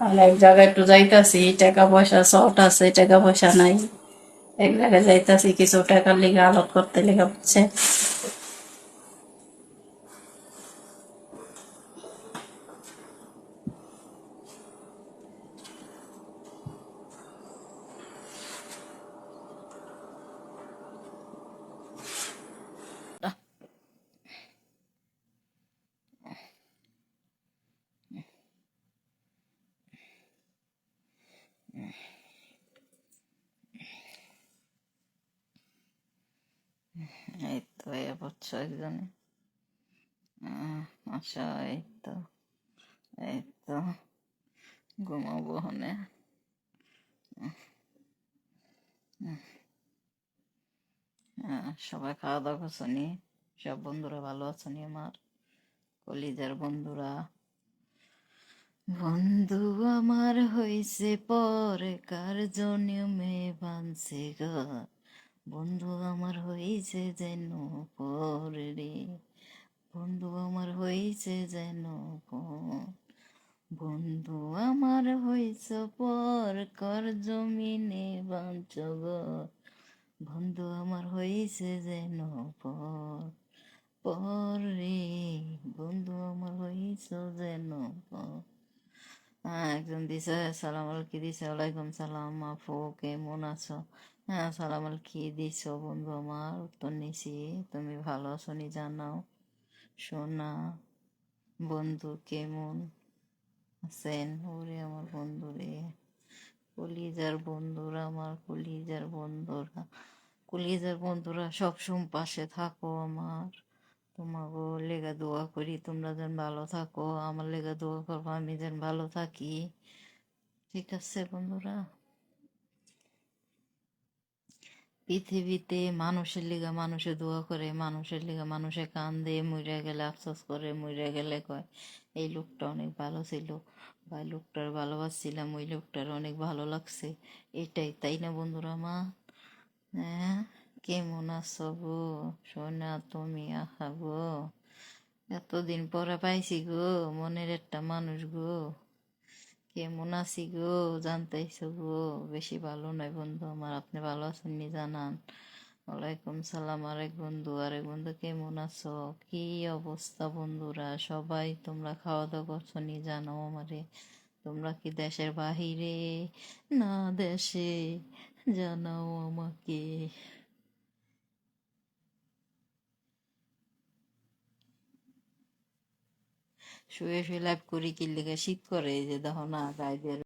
আর এক জায়গায় একটু যাইতাছি, টাকা পয়সা শর্ট আছে, টাকা পয়সা নাই। এক জায়গায় যাইতাছি কিছু টাকার লিগে আলোট করতে লেগে হচ্ছে। এই তো এ বুঝছো একজনে। আচ্ছা, এই তো ঘুমাবো হনে। সবাই খাওয়া দাওয়া করছো নি? সব বন্ধুরা ভালো আছো নি? আমার কলিজার বন্ধুরা, বন্ধু আমার হইছে পর কার জন্মে বানছে ঘর, বন্ধু আমার হইছে যেন পর রে, বন্ধু আমার হইছে যেন পর, বন্ধু আমার হইছে পর কার জমিনে বাঞ্চ ঘর, বন্ধু আমার হইছে যেন পর, পর রে, বন্ধু আমার হইছে যেন পর। একজন দিছে সালাম আলকি দিছে, ওয়ালাইকুম সালাম আপু, কেমন আছো? হ্যাঁ, সালাম আলকি দিছো বন্ধু আমার, উত্তর নিছি। তুমি ভালো আছো নি জানাও সোনা। বন্ধু কেমন আছেন? ওরে আমার বন্ধু রে, কলিজার বন্ধুরা, আমার কলিজার বন্ধুরা, কলিজার বন্ধুরা সবসময় পাশে থাকো আমার। তোমাকে লেগা দোয়া করি, তোমরা যেন ভালো থাকো, আমার লেগা দোয়া করবো আমি যেন ভালো থাকি। ঠিক আছে বন্ধুরা? পৃথিবীতে মানুষের লিগা মানুষে দোয়া করে, মানুষের লিগা মানুষে কান্দে, মইরা গেলে আফসোস করে, মইরা গেলে কয় এই লোকটা অনেক ভালো ছিল, বা এই লোকটার ভালোবাসছিলাম, ওই লোকটার অনেক ভালো লাগছে। এটাই তাই না বন্ধুরা আমার? হ্যাঁ, কেমন আছো গো সোনা তুমি? আহা গো, এতদিন পরে পাইছি গো মনের একটা মানুষ গো। কেমন আছি গো জানতেইছো গো? বেশি ভালো নয় বন্ধু আমার, আপনি ভালো আছেন নি জানান। ওয়ালাইকুম সালাম আরেক বন্ধু। আরেক বন্ধু কেমন আছো? কি অবস্থা বন্ধুরা সবাই? তোমরা খাওয়া দাওয়া করছো নি জানাও আমারে। তোমরা কি দেশের বাহিরে না দেশে জানাও আমাকে। শুয়ে শুয়ে লাইভ করি কি লিগে? শীত করে, এই যে দেখো না গায়ে দিয়ে